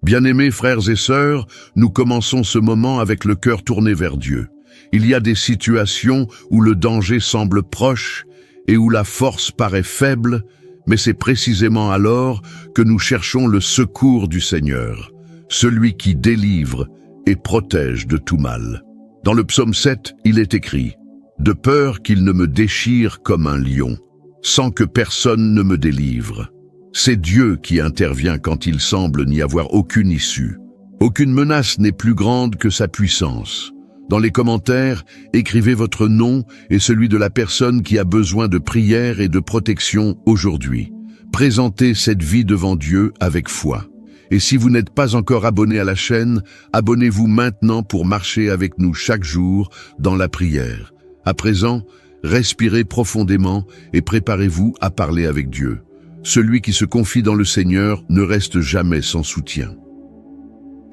Bien-aimés frères et sœurs, nous commençons ce moment avec le cœur tourné vers Dieu. Il y a des situations où le danger semble proche et où la force paraît faible, mais c'est précisément alors que nous cherchons le secours du Seigneur, celui qui délivre et protège de tout mal. Dans le psaume 7, il est écrit « De peur qu'il ne me déchire comme un lion, sans que personne ne me délivre ». C'est Dieu qui intervient quand il semble n'y avoir aucune issue. Aucune menace n'est plus grande que sa puissance. Dans les commentaires, écrivez votre nom et celui de la personne qui a besoin de prière et de protection aujourd'hui. Présentez cette vie devant Dieu avec foi. Et si vous n'êtes pas encore abonné à la chaîne, abonnez-vous maintenant pour marcher avec nous chaque jour dans la prière. À présent, respirez profondément et préparez-vous à parler avec Dieu. Celui qui se confie dans le Seigneur ne reste jamais sans soutien.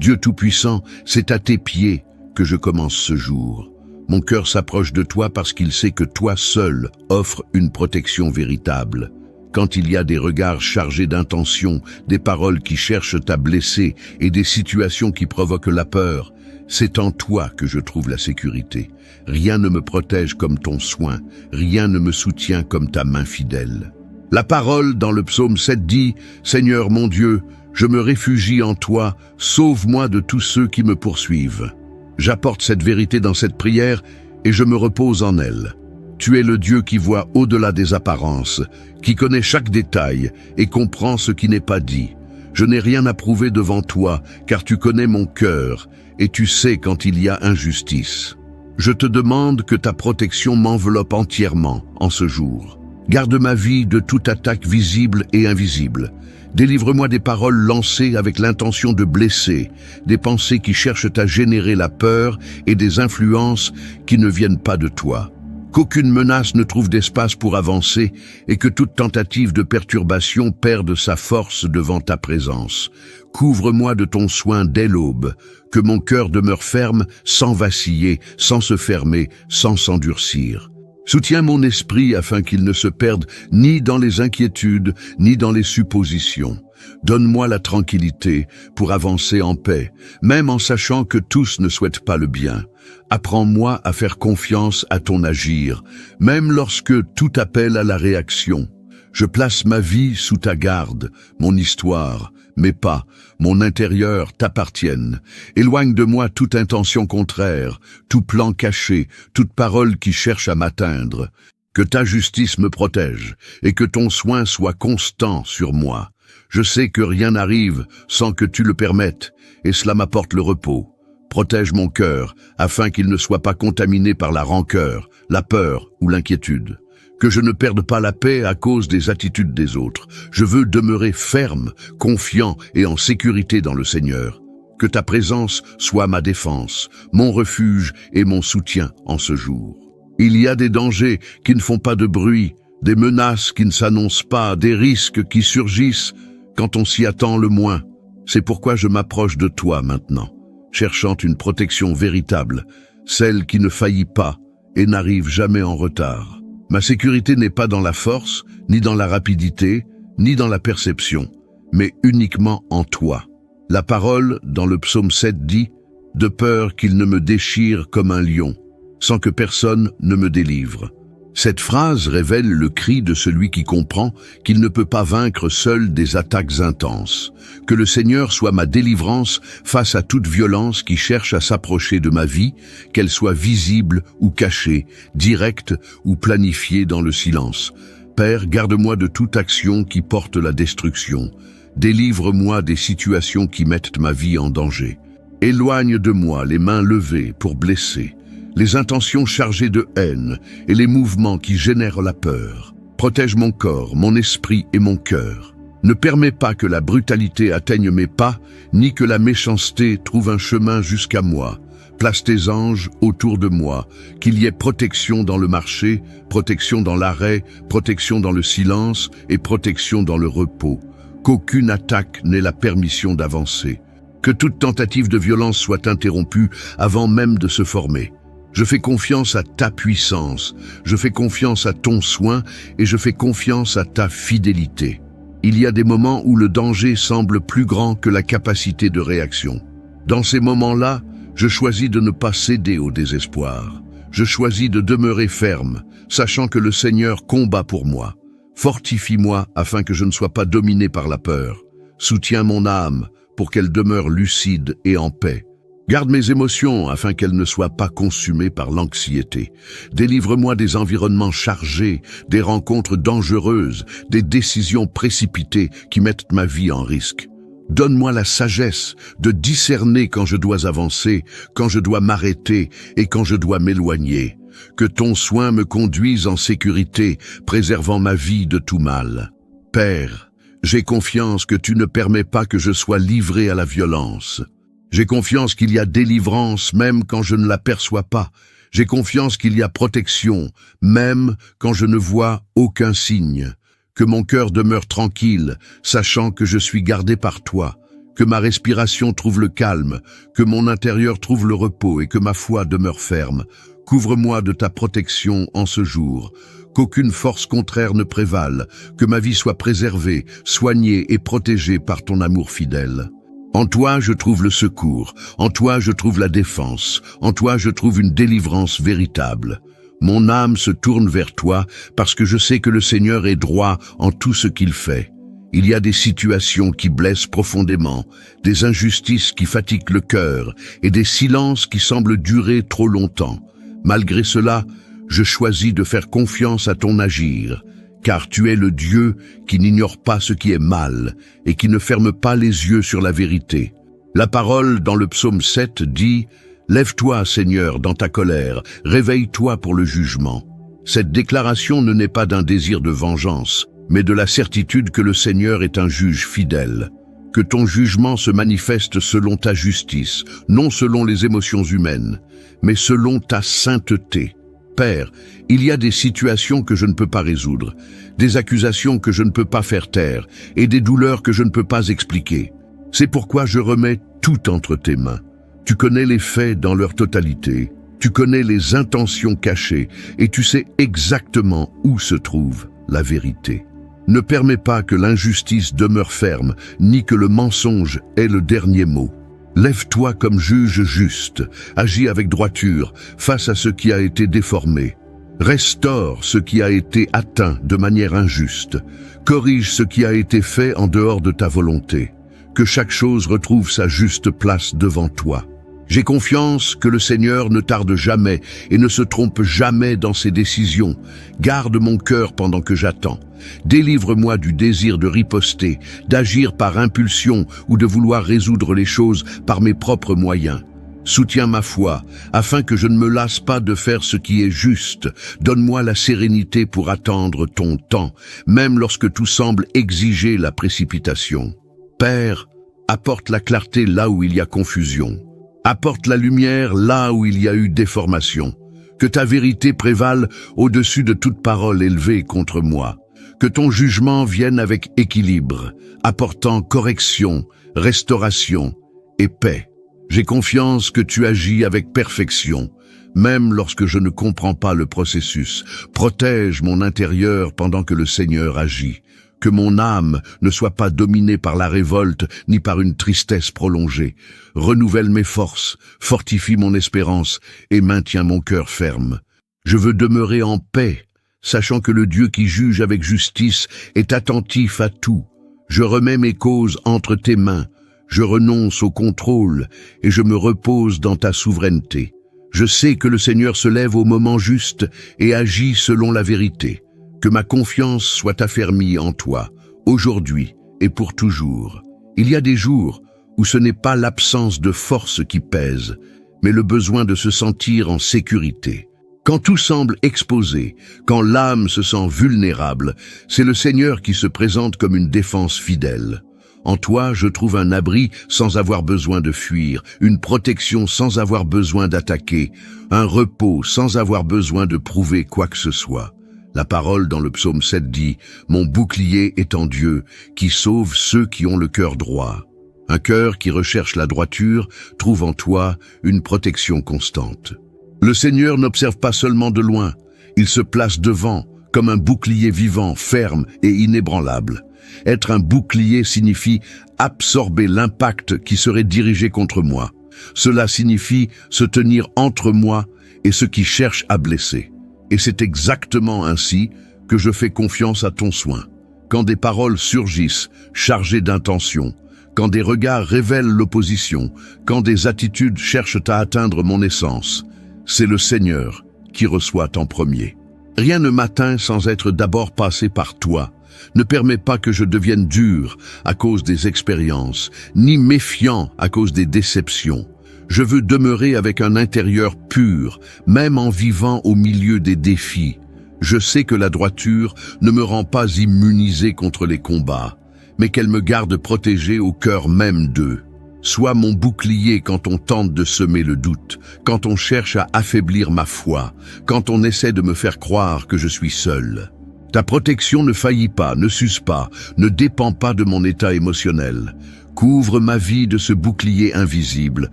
Dieu Tout-Puissant, c'est à tes pieds que je commence ce jour. Mon cœur s'approche de toi parce qu'il sait que toi seul offres une protection véritable. Quand il y a des regards chargés d'intention, des paroles qui cherchent à blesser et des situations qui provoquent la peur, c'est en toi que je trouve la sécurité. Rien ne me protège comme ton soin, rien ne me soutient comme ta main fidèle. La parole dans le psaume 7 dit « Seigneur mon Dieu, je me réfugie en toi, sauve-moi de tous ceux qui me poursuivent. » J'apporte cette vérité dans cette prière et je me repose en elle. Tu es le Dieu qui voit au-delà des apparences, qui connaît chaque détail et comprend ce qui n'est pas dit. Je n'ai rien à prouver devant toi, car tu connais mon cœur et tu sais quand il y a injustice. Je te demande que ta protection m'enveloppe entièrement en ce jour. Garde ma vie de toute attaque visible et invisible. Délivre-moi des paroles lancées avec l'intention de blesser, des pensées qui cherchent à générer la peur et des influences qui ne viennent pas de toi. Qu'aucune menace ne trouve d'espace pour avancer et que toute tentative de perturbation perde sa force devant ta présence. Couvre-moi de ton soin dès l'aube, que mon cœur demeure ferme sans vaciller, sans se fermer, sans s'endurcir. Soutiens mon esprit afin qu'il ne se perde ni dans les inquiétudes, ni dans les suppositions. Donne-moi la tranquillité pour avancer en paix, même en sachant que tous ne souhaitent pas le bien. Apprends-moi à faire confiance à ton agir, même lorsque tout appelle à la réaction. Je place ma vie sous ta garde, mon histoire, mes pas, mon intérieur t'appartiennent. Éloigne de moi toute intention contraire, tout plan caché, toute parole qui cherche à m'atteindre. Que ta justice me protège et que ton soin soit constant sur moi. Je sais que rien n'arrive sans que tu le permettes, et cela m'apporte le repos. Protège mon cœur, afin qu'il ne soit pas contaminé par la rancœur, la peur ou l'inquiétude. Que je ne perde pas la paix à cause des attitudes des autres. Je veux demeurer ferme, confiant et en sécurité dans le Seigneur. Que ta présence soit ma défense, mon refuge et mon soutien en ce jour. Il y a des dangers qui ne font pas de bruit, des menaces qui ne s'annoncent pas, des risques qui surgissent quand on s'y attend le moins. C'est pourquoi je m'approche de toi maintenant, cherchant une protection véritable, celle qui ne faillit pas et n'arrive jamais en retard. Ma sécurité n'est pas dans la force, ni dans la rapidité, ni dans la perception, mais uniquement en toi. La parole, dans le psaume 7, dit « De peur qu'il ne me déchire comme un lion, sans que personne ne me délivre ». Cette phrase révèle le cri de celui qui comprend qu'il ne peut pas vaincre seul des attaques intenses. Que le Seigneur soit ma délivrance face à toute violence qui cherche à s'approcher de ma vie, qu'elle soit visible ou cachée, directe ou planifiée dans le silence. Père, garde-moi de toute action qui porte la destruction. Délivre-moi des situations qui mettent ma vie en danger. Éloigne de moi les mains levées pour blesser, les intentions chargées de haine et les mouvements qui génèrent la peur. Protège mon corps, mon esprit et mon cœur. Ne permets pas que la brutalité atteigne mes pas, ni que la méchanceté trouve un chemin jusqu'à moi. Place tes anges autour de moi, qu'il y ait protection dans le marché, protection dans l'arrêt, protection dans le silence et protection dans le repos. Qu'aucune attaque n'ait la permission d'avancer. Que toute tentative de violence soit interrompue avant même de se former. Je fais confiance à ta puissance, je fais confiance à ton soin et je fais confiance à ta fidélité. Il y a des moments où le danger semble plus grand que la capacité de réaction. Dans ces moments-là, je choisis de ne pas céder au désespoir. Je choisis de demeurer ferme, sachant que le Seigneur combat pour moi. Fortifie-moi afin que je ne sois pas dominé par la peur. Soutiens mon âme pour qu'elle demeure lucide et en paix. Garde mes émotions afin qu'elles ne soient pas consumées par l'anxiété. Délivre-moi des environnements chargés, des rencontres dangereuses, des décisions précipitées qui mettent ma vie en risque. Donne-moi la sagesse de discerner quand je dois avancer, quand je dois m'arrêter et quand je dois m'éloigner. Que ton soin me conduise en sécurité, préservant ma vie de tout mal. Père, j'ai confiance que tu ne permets pas que je sois livré à la violence. J'ai confiance qu'il y a délivrance même quand je ne l'aperçois pas. J'ai confiance qu'il y a protection même quand je ne vois aucun signe. Que mon cœur demeure tranquille, sachant que je suis gardé par toi. Que ma respiration trouve le calme, que mon intérieur trouve le repos et que ma foi demeure ferme. Couvre-moi de ta protection en ce jour. Qu'aucune force contraire ne prévale, que ma vie soit préservée, soignée et protégée par ton amour fidèle. En toi je trouve le secours, en toi je trouve la défense, en toi je trouve une délivrance véritable. Mon âme se tourne vers toi parce que je sais que le Seigneur est droit en tout ce qu'il fait. Il y a des situations qui blessent profondément, des injustices qui fatiguent le cœur et des silences qui semblent durer trop longtemps. Malgré cela, je choisis de faire confiance à ton agir, car tu es le Dieu qui n'ignore pas ce qui est mal et qui ne ferme pas les yeux sur la vérité. La parole dans le psaume 7 dit « Lève-toi, Seigneur, dans ta colère, réveille-toi pour le jugement ». Cette déclaration ne naît pas d'un désir de vengeance, mais de la certitude que le Seigneur est un juge fidèle. Que ton jugement se manifeste selon ta justice, non selon les émotions humaines, mais selon ta sainteté. Père, il y a des situations que je ne peux pas résoudre, des accusations que je ne peux pas faire taire et des douleurs que je ne peux pas expliquer. C'est pourquoi je remets tout entre tes mains. Tu connais les faits dans leur totalité, tu connais les intentions cachées et tu sais exactement où se trouve la vérité. Ne permets pas que l'injustice demeure ferme, ni que le mensonge ait le dernier mot. Lève-toi comme juge juste, agis avec droiture face à ce qui a été déformé. Restaure ce qui a été atteint de manière injuste. Corrige ce qui a été fait en dehors de ta volonté. Que chaque chose retrouve sa juste place devant toi. J'ai confiance que le Seigneur ne tarde jamais et ne se trompe jamais dans ses décisions. Garde mon cœur pendant que j'attends. Délivre-moi du désir de riposter, d'agir par impulsion ou de vouloir résoudre les choses par mes propres moyens. Soutiens ma foi, afin que je ne me lasse pas de faire ce qui est juste. Donne-moi la sérénité pour attendre ton temps, même lorsque tout semble exiger la précipitation. Père, apporte la clarté là où il y a confusion. Apporte la lumière là où il y a eu déformation. Que ta vérité prévale au-dessus de toute parole élevée contre moi. Que ton jugement vienne avec équilibre, apportant correction, restauration et paix. J'ai confiance que tu agis avec perfection, même lorsque je ne comprends pas le processus. Protège mon intérieur pendant que le Seigneur agit. Que mon âme ne soit pas dominée par la révolte ni par une tristesse prolongée. Renouvelle mes forces, fortifie mon espérance et maintiens mon cœur ferme. Je veux demeurer en paix, sachant que le Dieu qui juge avec justice est attentif à tout. Je remets mes causes entre tes mains, je renonce au contrôle et je me repose dans ta souveraineté. Je sais que le Seigneur se lève au moment juste et agit selon la vérité. Que ma confiance soit affermie en toi, aujourd'hui et pour toujours. Il y a des jours où ce n'est pas l'absence de force qui pèse, mais le besoin de se sentir en sécurité. Quand tout semble exposé, quand l'âme se sent vulnérable, c'est le Seigneur qui se présente comme une défense fidèle. En toi, je trouve un abri sans avoir besoin de fuir, une protection sans avoir besoin d'attaquer, un repos sans avoir besoin de prouver quoi que ce soit. La parole dans le psaume 7 dit « Mon bouclier est en Dieu, qui sauve ceux qui ont le cœur droit. » Un cœur qui recherche la droiture trouve en toi une protection constante. Le Seigneur n'observe pas seulement de loin, il se place devant, comme un bouclier vivant, ferme et inébranlable. Être un bouclier signifie absorber l'impact qui serait dirigé contre moi. Cela signifie se tenir entre moi et ceux qui cherchent à blesser. Et c'est exactement ainsi que je fais confiance à ton soin. Quand des paroles surgissent, chargées d'intention, quand des regards révèlent l'opposition, quand des attitudes cherchent à atteindre mon essence, c'est le Seigneur qui reçoit en premier. Rien ne m'atteint sans être d'abord passé par toi. Ne permets pas que je devienne dur à cause des expériences, ni méfiant à cause des déceptions. Je veux demeurer avec un intérieur pur, même en vivant au milieu des défis. Je sais que la droiture ne me rend pas immunisé contre les combats, mais qu'elle me garde protégé au cœur même d'eux. Sois mon bouclier quand on tente de semer le doute, quand on cherche à affaiblir ma foi, quand on essaie de me faire croire que je suis seul. Ta protection ne faillit pas, ne s'use pas, ne dépend pas de mon état émotionnel. Couvre ma vie de ce bouclier invisible,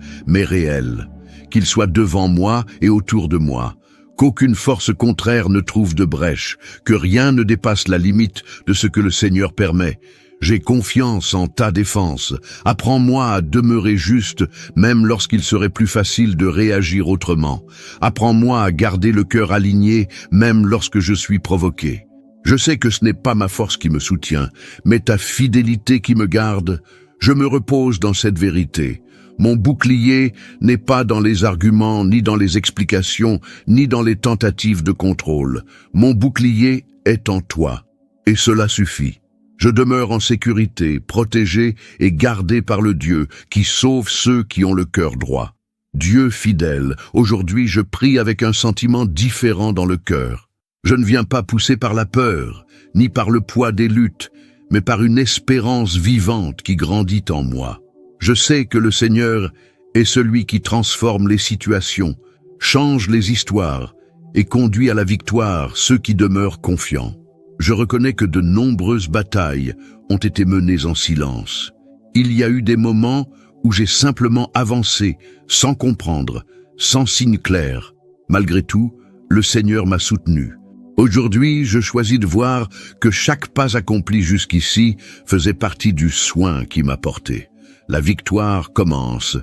mais réel. Qu'il soit devant moi et autour de moi. Qu'aucune force contraire ne trouve de brèche, que rien ne dépasse la limite de ce que le Seigneur permet. J'ai confiance en ta défense. Apprends-moi à demeurer juste, même lorsqu'il serait plus facile de réagir autrement. Apprends-moi à garder le cœur aligné, même lorsque je suis provoqué. Je sais que ce n'est pas ma force qui me soutient, mais ta fidélité qui me garde. Je me repose dans cette vérité. Mon bouclier n'est pas dans les arguments, ni dans les explications, ni dans les tentatives de contrôle. Mon bouclier est en toi, et cela suffit. Je demeure en sécurité, protégé et gardé par le Dieu qui sauve ceux qui ont le cœur droit. Dieu fidèle, aujourd'hui je prie avec un sentiment différent dans le cœur. Je ne viens pas poussé par la peur, ni par le poids des luttes, mais par une espérance vivante qui grandit en moi. Je sais que le Seigneur est celui qui transforme les situations, change les histoires et conduit à la victoire ceux qui demeurent confiants. Je reconnais que de nombreuses batailles ont été menées en silence. Il y a eu des moments où j'ai simplement avancé, sans comprendre, sans signe clair. Malgré tout, le Seigneur m'a soutenu. Aujourd'hui, je choisis de voir que chaque pas accompli jusqu'ici faisait partie du soin qui m'a porté. La victoire commence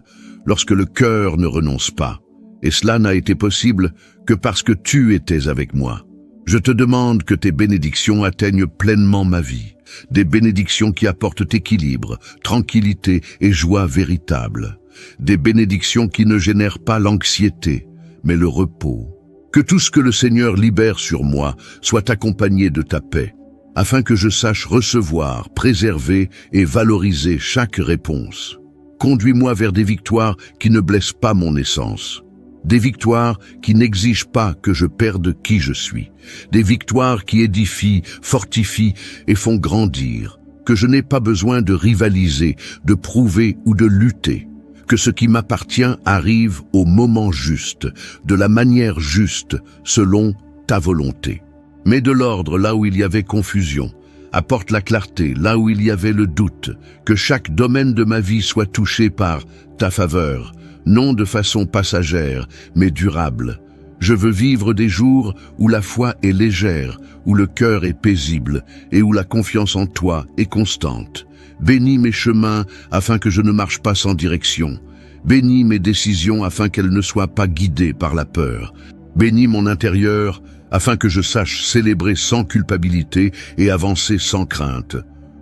lorsque le cœur ne renonce pas. Et cela n'a été possible que parce que tu étais avec moi. Je te demande que tes bénédictions atteignent pleinement ma vie. Des bénédictions qui apportent équilibre, tranquillité et joie véritable. Des bénédictions qui ne génèrent pas l'anxiété, mais le repos. Que tout ce que le Seigneur libère sur moi soit accompagné de ta paix, afin que je sache recevoir, préserver et valoriser chaque réponse. Conduis-moi vers des victoires qui ne blessent pas mon essence. Des victoires qui n'exigent pas que je perde qui je suis. Des victoires qui édifient, fortifient et font grandir. Que je n'ai pas besoin de rivaliser, de prouver ou de lutter. Que ce qui m'appartient arrive au moment juste, de la manière juste, selon ta volonté. Mets de l'ordre là où il y avait confusion. Apporte la clarté là où il y avait le doute. Que chaque domaine de ma vie soit touché par ta faveur, non de façon passagère, mais durable. Je veux vivre des jours où la foi est légère, où le cœur est paisible et où la confiance en toi est constante. Bénis mes chemins afin que je ne marche pas sans direction. Bénis mes décisions afin qu'elles ne soient pas guidées par la peur. Bénis mon intérieur afin que je sache célébrer sans culpabilité et avancer sans crainte.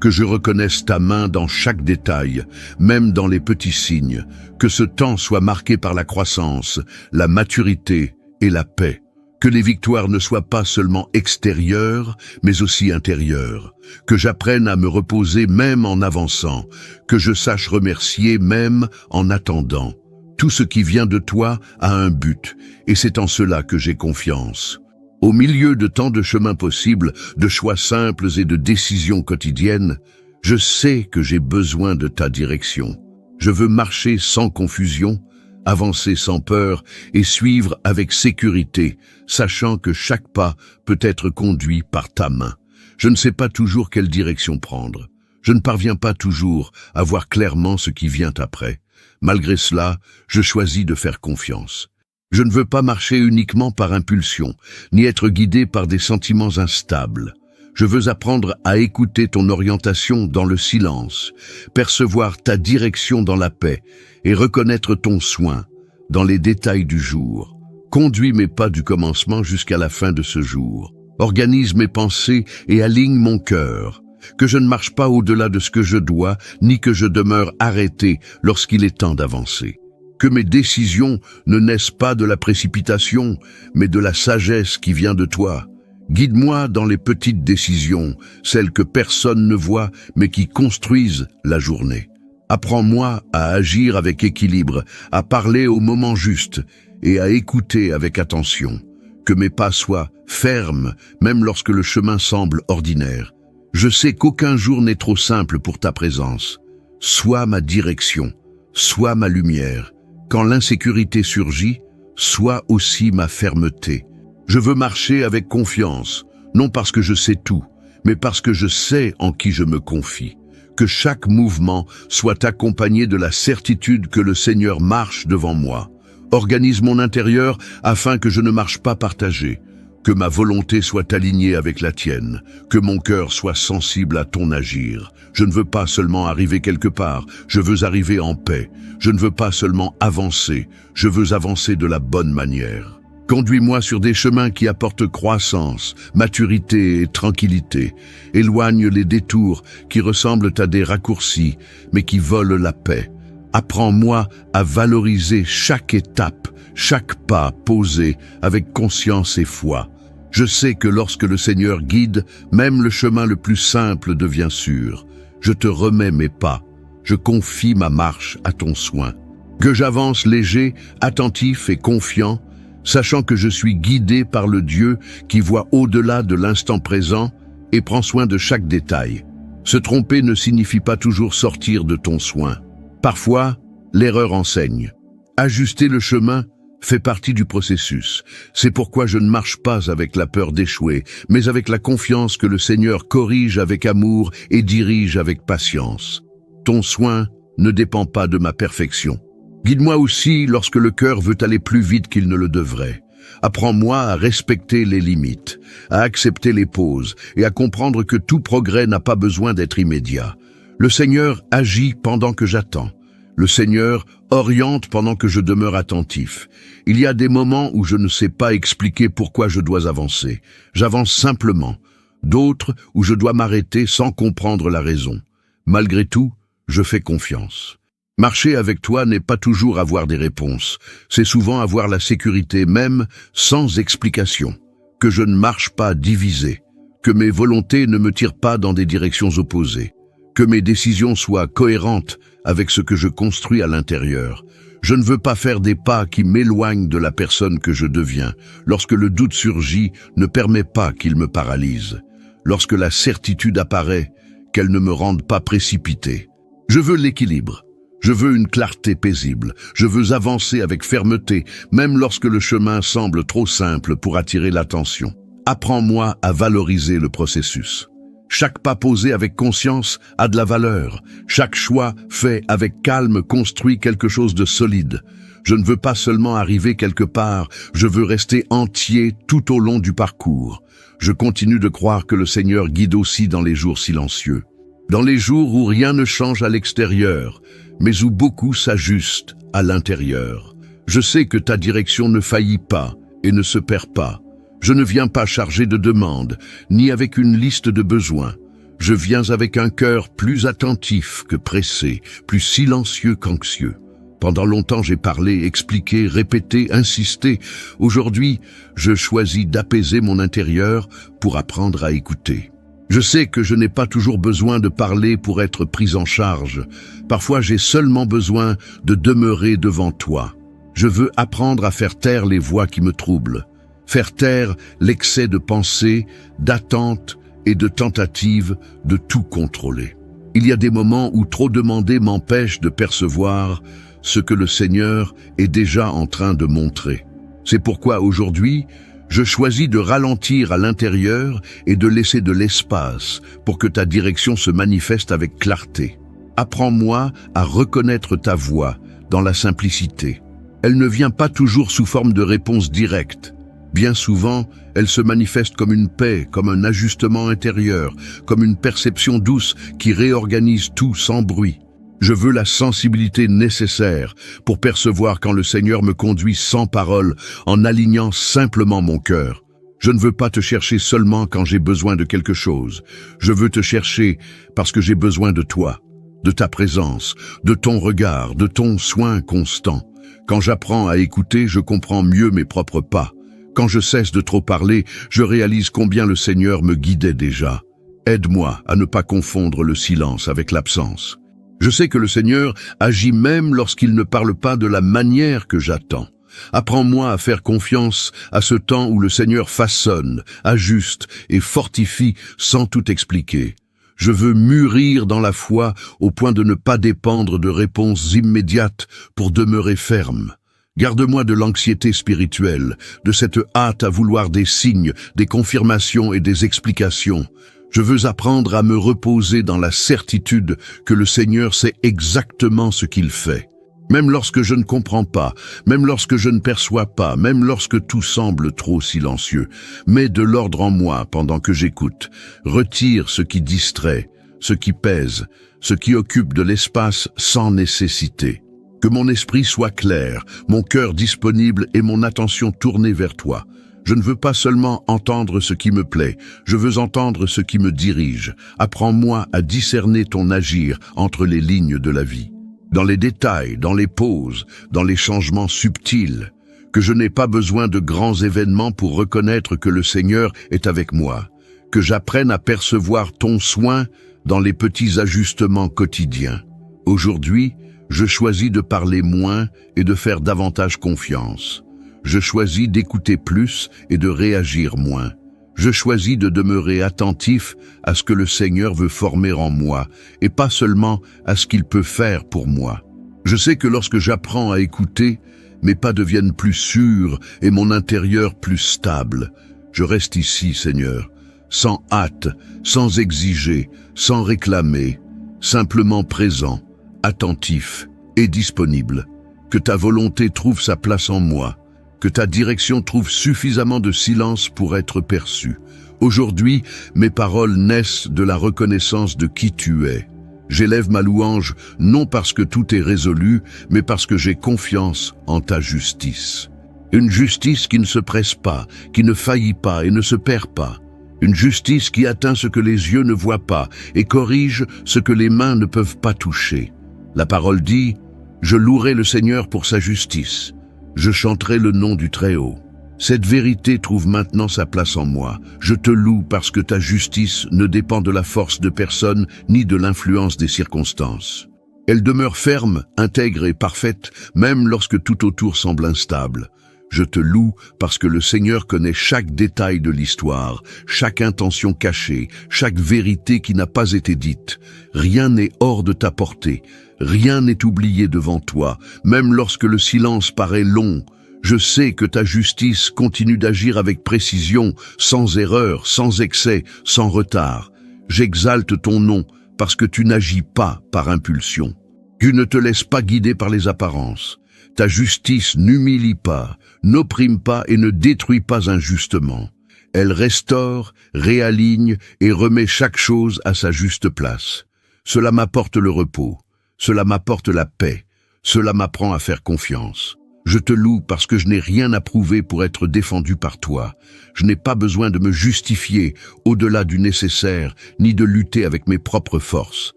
Que je reconnaisse ta main dans chaque détail, même dans les petits signes. Que ce temps soit marqué par la croissance, la maturité et la paix. Que les victoires ne soient pas seulement extérieures, mais aussi intérieures. Que j'apprenne à me reposer même en avançant. Que je sache remercier même en attendant. Tout ce qui vient de toi a un but, et c'est en cela que j'ai confiance. Au milieu de tant de chemins possibles, de choix simples et de décisions quotidiennes, je sais que j'ai besoin de ta direction. Je veux marcher sans confusion, avancer sans peur et suivre avec sécurité, sachant que chaque pas peut être conduit par ta main. Je ne sais pas toujours quelle direction prendre. Je ne parviens pas toujours à voir clairement ce qui vient après. Malgré cela, je choisis de faire confiance. Je ne veux pas marcher uniquement par impulsion, ni être guidé par des sentiments instables. Je veux apprendre à écouter ton orientation dans le silence, percevoir ta direction dans la paix et reconnaître ton soin dans les détails du jour. Conduis mes pas du commencement jusqu'à la fin de ce jour. Organise mes pensées et aligne mon cœur. Que je ne marche pas au-delà de ce que je dois, ni que je demeure arrêté lorsqu'il est temps d'avancer. Que mes décisions ne naissent pas de la précipitation, mais de la sagesse qui vient de toi. Guide-moi dans les petites décisions, celles que personne ne voit, mais qui construisent la journée. Apprends-moi à agir avec équilibre, à parler au moment juste et à écouter avec attention. Que mes pas soient fermes, même lorsque le chemin semble ordinaire. Je sais qu'aucun jour n'est trop simple pour ta présence. Sois ma direction, sois ma lumière. Quand l'insécurité surgit, sois aussi ma fermeté. Je veux marcher avec confiance, non parce que je sais tout, mais parce que je sais en qui je me confie. Que chaque mouvement soit accompagné de la certitude que le Seigneur marche devant moi. Organise mon intérieur afin que je ne marche pas partagé. Que ma volonté soit alignée avec la tienne, que mon cœur soit sensible à ton agir. Je ne veux pas seulement arriver quelque part, je veux arriver en paix. Je ne veux pas seulement avancer, je veux avancer de la bonne manière. Conduis-moi sur des chemins qui apportent croissance, maturité et tranquillité. Éloigne les détours qui ressemblent à des raccourcis, mais qui volent la paix. Apprends-moi à valoriser chaque étape, chaque pas posé avec conscience et foi. Je sais que lorsque le Seigneur guide, même le chemin le plus simple devient sûr. Je te remets mes pas, je confie ma marche à ton soin. Que j'avance léger, attentif et confiant, sachant que je suis guidé par le Dieu qui voit au-delà de l'instant présent et prend soin de chaque détail. Se tromper ne signifie pas toujours sortir de ton soin. Parfois, l'erreur enseigne. Ajuster le chemin fait partie du processus. C'est pourquoi je ne marche pas avec la peur d'échouer, mais avec la confiance que le Seigneur corrige avec amour et dirige avec patience. Ton soin ne dépend pas de ma perfection. Guide-moi aussi lorsque le cœur veut aller plus vite qu'il ne le devrait. Apprends-moi à respecter les limites, à accepter les pauses et à comprendre que tout progrès n'a pas besoin d'être immédiat. Le Seigneur agit pendant que j'attends. Le Seigneur oriente pendant que je demeure attentif. Il y a des moments où je ne sais pas expliquer pourquoi je dois avancer. J'avance simplement. D'autres où je dois m'arrêter sans comprendre la raison. Malgré tout, je fais confiance. Marcher avec toi n'est pas toujours avoir des réponses. C'est souvent avoir la sécurité même sans explication. Que je ne marche pas divisé. Que mes volontés ne me tirent pas dans des directions opposées. Que mes décisions soient cohérentes avec ce que je construis à l'intérieur. Je ne veux pas faire des pas qui m'éloignent de la personne que je deviens. Lorsque le doute surgit, ne permets pas qu'il me paralyse. Lorsque la certitude apparaît, qu'elle ne me rende pas précipité. Je veux l'équilibre. Je veux une clarté paisible. Je veux avancer avec fermeté, même lorsque le chemin semble trop simple pour attirer l'attention. Apprends-moi à valoriser le processus. Chaque pas posé avec conscience a de la valeur. Chaque choix fait avec calme construit quelque chose de solide. Je ne veux pas seulement arriver quelque part, je veux rester entier tout au long du parcours. Je continue de croire que le Seigneur guide aussi dans les jours silencieux. Dans les jours où rien ne change à l'extérieur, mais où beaucoup s'ajuste à l'intérieur. Je sais que ta direction ne faillit pas et ne se perd pas. Je ne viens pas chargé de demandes, ni avec une liste de besoins. Je viens avec un cœur plus attentif que pressé, plus silencieux qu'anxieux. Pendant longtemps, j'ai parlé, expliqué, répété, insisté. Aujourd'hui, je choisis d'apaiser mon intérieur pour apprendre à écouter. Je sais que je n'ai pas toujours besoin de parler pour être pris en charge. Parfois, j'ai seulement besoin de demeurer devant toi. Je veux apprendre à faire taire les voix qui me troublent. Faire taire l'excès de pensée, d'attente et de tentative de tout contrôler. Il y a des moments où trop demander m'empêche de percevoir ce que le Seigneur est déjà en train de montrer. C'est pourquoi aujourd'hui, je choisis de ralentir à l'intérieur et de laisser de l'espace pour que ta direction se manifeste avec clarté. Apprends-moi à reconnaître ta voix dans la simplicité. Elle ne vient pas toujours sous forme de réponse directe, Bien souvent, elle se manifeste comme une paix, comme un ajustement intérieur, comme une perception douce qui réorganise tout sans bruit. Je veux la sensibilité nécessaire pour percevoir quand le Seigneur me conduit sans parole, en alignant simplement mon cœur. Je ne veux pas te chercher seulement quand j'ai besoin de quelque chose. Je veux te chercher parce que j'ai besoin de toi, de ta présence, de ton regard, de ton soin constant. Quand j'apprends à écouter, je comprends mieux mes propres pas. Quand je cesse de trop parler, je réalise combien le Seigneur me guidait déjà. Aide-moi à ne pas confondre le silence avec l'absence. Je sais que le Seigneur agit même lorsqu'il ne parle pas de la manière que j'attends. Apprends-moi à faire confiance à ce temps où le Seigneur façonne, ajuste et fortifie sans tout expliquer. Je veux mûrir dans la foi au point de ne pas dépendre de réponses immédiates pour demeurer ferme. Garde-moi de l'anxiété spirituelle, de cette hâte à vouloir des signes, des confirmations et des explications. Je veux apprendre à me reposer dans la certitude que le Seigneur sait exactement ce qu'il fait. Même lorsque je ne comprends pas, même lorsque je ne perçois pas, même lorsque tout semble trop silencieux, mets de l'ordre en moi pendant que j'écoute. Retire ce qui distrait, ce qui pèse, ce qui occupe de l'espace sans nécessité. Que mon esprit soit clair, mon cœur disponible et mon attention tournée vers toi. Je ne veux pas seulement entendre ce qui me plaît, je veux entendre ce qui me dirige. Apprends-moi à discerner ton agir entre les lignes de la vie. Dans les détails, dans les pauses, dans les changements subtils, que je n'ai pas besoin de grands événements pour reconnaître que le Seigneur est avec moi, que j'apprenne à percevoir ton soin dans les petits ajustements quotidiens. Aujourd'hui, je choisis de parler moins et de faire davantage confiance. Je choisis d'écouter plus et de réagir moins. Je choisis de demeurer attentif à ce que le Seigneur veut former en moi et pas seulement à ce qu'il peut faire pour moi. Je sais que lorsque j'apprends à écouter, mes pas deviennent plus sûrs et mon intérieur plus stable. Je reste ici, Seigneur, sans hâte, sans exiger, sans réclamer, simplement présent, attentif et disponible. Que ta volonté trouve sa place en moi. Que ta direction trouve suffisamment de silence pour être perçue. Aujourd'hui, mes paroles naissent de la reconnaissance de qui tu es. J'élève ma louange non parce que tout est résolu, mais parce que j'ai confiance en ta justice. Une justice qui ne se presse pas, qui ne faillit pas et ne se perd pas. Une justice qui atteint ce que les yeux ne voient pas et corrige ce que les mains ne peuvent pas toucher. La parole dit « Je louerai le Seigneur pour sa justice. Je chanterai le nom du Très-Haut. » Cette vérité trouve maintenant sa place en moi. Je te loue parce que ta justice ne dépend de la force de personne ni de l'influence des circonstances. Elle demeure ferme, intègre et parfaite, même lorsque tout autour semble instable. Je te loue parce que le Seigneur connaît chaque détail de l'histoire, chaque intention cachée, chaque vérité qui n'a pas été dite. Rien n'est hors de ta portée, rien n'est oublié devant toi, même lorsque le silence paraît long. Je sais que ta justice continue d'agir avec précision, sans erreur, sans excès, sans retard. J'exalte ton nom parce que tu n'agis pas par impulsion. Tu ne te laisses pas guider par les apparences. Ta justice n'humilie pas, n'opprime pas et ne détruit pas injustement. Elle restaure, réaligne et remet chaque chose à sa juste place. Cela m'apporte le repos, cela m'apporte la paix, cela m'apprend à faire confiance. Je te loue parce que je n'ai rien à prouver pour être défendu par toi. Je n'ai pas besoin de me justifier au-delà du nécessaire, ni de lutter avec mes propres forces.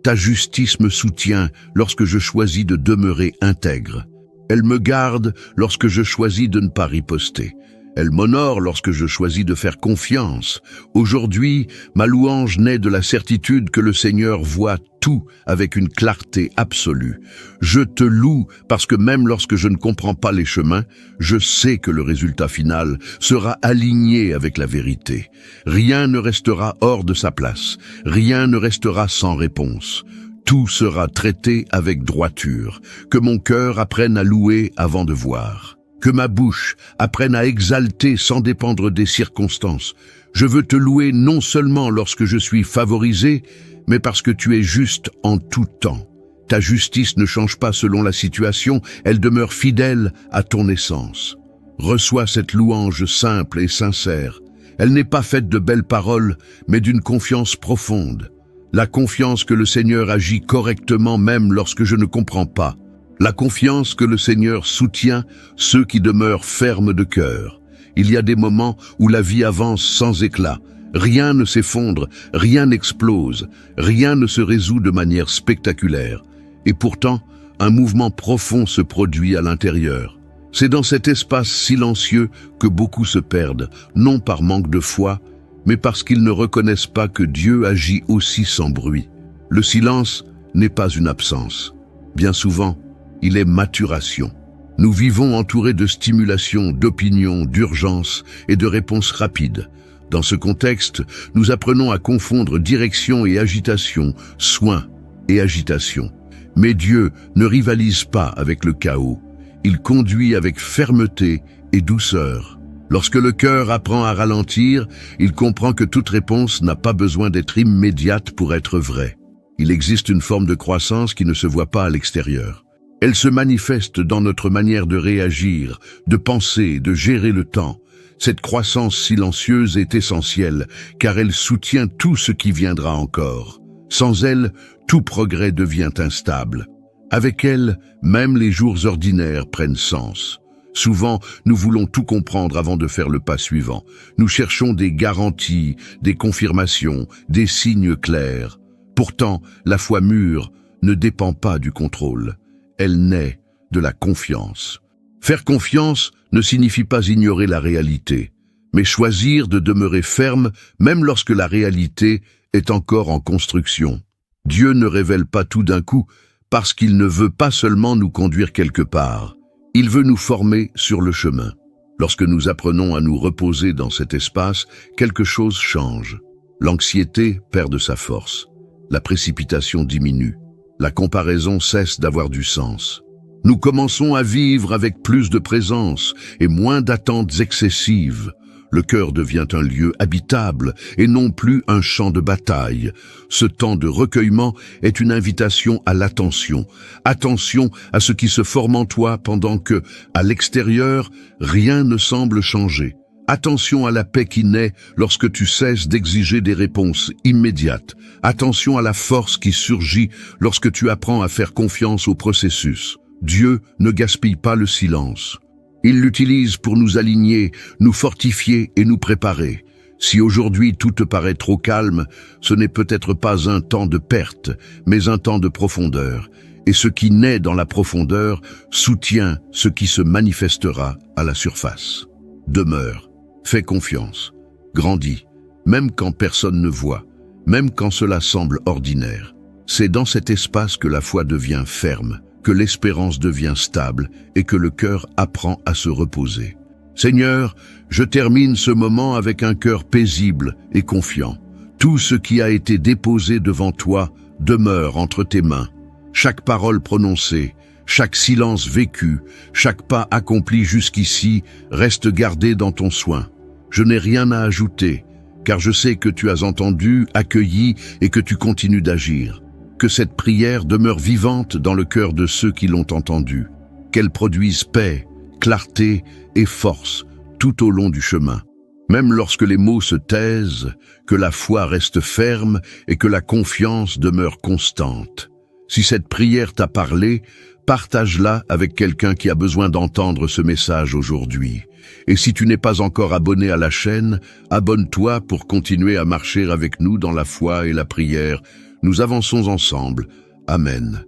Ta justice me soutient lorsque je choisis de demeurer intègre. Elle me garde lorsque je choisis de ne pas riposter. Elle m'honore lorsque je choisis de faire confiance. Aujourd'hui, ma louange naît de la certitude que le Seigneur voit tout avec une clarté absolue. Je te loue parce que même lorsque je ne comprends pas les chemins, je sais que le résultat final sera aligné avec la vérité. Rien ne restera hors de sa place. Rien ne restera sans réponse. Tout sera traité avec droiture. Que mon cœur apprenne à louer avant de voir. Que ma bouche apprenne à exalter sans dépendre des circonstances. Je veux te louer non seulement lorsque je suis favorisé, mais parce que tu es juste en tout temps. Ta justice ne change pas selon la situation, elle demeure fidèle à ton essence. Reçois cette louange simple et sincère. Elle n'est pas faite de belles paroles, mais d'une confiance profonde. La confiance que le Seigneur agit correctement même lorsque je ne comprends pas. La confiance que le Seigneur soutient ceux qui demeurent fermes de cœur. Il y a des moments où la vie avance sans éclat. Rien ne s'effondre, rien n'explose, rien ne se résout de manière spectaculaire. Et pourtant, un mouvement profond se produit à l'intérieur. C'est dans cet espace silencieux que beaucoup se perdent, non par manque de foi, mais parce qu'ils ne reconnaissent pas que Dieu agit aussi sans bruit. Le silence n'est pas une absence. Bien souvent, il est maturation. Nous vivons entourés de stimulation, d'opinions, d'urgences et de réponses rapides. Dans ce contexte, nous apprenons à confondre direction et agitation, soin et agitation. Mais Dieu ne rivalise pas avec le chaos. Il conduit avec fermeté et douceur. Lorsque le cœur apprend à ralentir, il comprend que toute réponse n'a pas besoin d'être immédiate pour être vraie. Il existe une forme de croissance qui ne se voit pas à l'extérieur. Elle se manifeste dans notre manière de réagir, de penser, de gérer le temps. Cette croissance silencieuse est essentielle, car elle soutient tout ce qui viendra encore. Sans elle, tout progrès devient instable. Avec elle, même les jours ordinaires prennent sens. Souvent, nous voulons tout comprendre avant de faire le pas suivant. Nous cherchons des garanties, des confirmations, des signes clairs. Pourtant, la foi mûre ne dépend pas du contrôle. Elle naît de la confiance. Faire confiance ne signifie pas ignorer la réalité, mais choisir de demeurer ferme même lorsque la réalité est encore en construction. Dieu ne révèle pas tout d'un coup parce qu'il ne veut pas seulement nous conduire quelque part. Il veut nous former sur le chemin. Lorsque nous apprenons à nous reposer dans cet espace, quelque chose change. L'anxiété perd de sa force. La précipitation diminue. La comparaison cesse d'avoir du sens. Nous commençons à vivre avec plus de présence et moins d'attentes excessives. Le cœur devient un lieu habitable et non plus un champ de bataille. Ce temps de recueillement est une invitation à l'attention. Attention à ce qui se forme en toi pendant que, à l'extérieur, rien ne semble changer. Attention à la paix qui naît lorsque tu cesses d'exiger des réponses immédiates. Attention à la force qui surgit lorsque tu apprends à faire confiance au processus. Dieu ne gaspille pas le silence. Il l'utilise pour nous aligner, nous fortifier et nous préparer. Si aujourd'hui tout te paraît trop calme, ce n'est peut-être pas un temps de perte, mais un temps de profondeur. Et ce qui naît dans la profondeur soutient ce qui se manifestera à la surface. Demeure, fais confiance, grandis, même quand personne ne voit, même quand cela semble ordinaire. C'est dans cet espace que la foi devient ferme, que l'espérance devient stable et que le cœur apprend à se reposer. Seigneur, je termine ce moment avec un cœur paisible et confiant. Tout ce qui a été déposé devant toi demeure entre tes mains. Chaque parole prononcée, chaque silence vécu, chaque pas accompli jusqu'ici reste gardé dans ton soin. Je n'ai rien à ajouter, car je sais que tu as entendu, accueilli et que tu continues d'agir. Que cette prière demeure vivante dans le cœur de ceux qui l'ont entendue, qu'elle produise paix, clarté et force tout au long du chemin. Même lorsque les mots se taisent, que la foi reste ferme et que la confiance demeure constante. Si cette prière t'a parlé, partage-la avec quelqu'un qui a besoin d'entendre ce message aujourd'hui. Et si tu n'es pas encore abonné à la chaîne, abonne-toi pour continuer à marcher avec nous dans la foi et la prière. Nous avançons ensemble. Amen.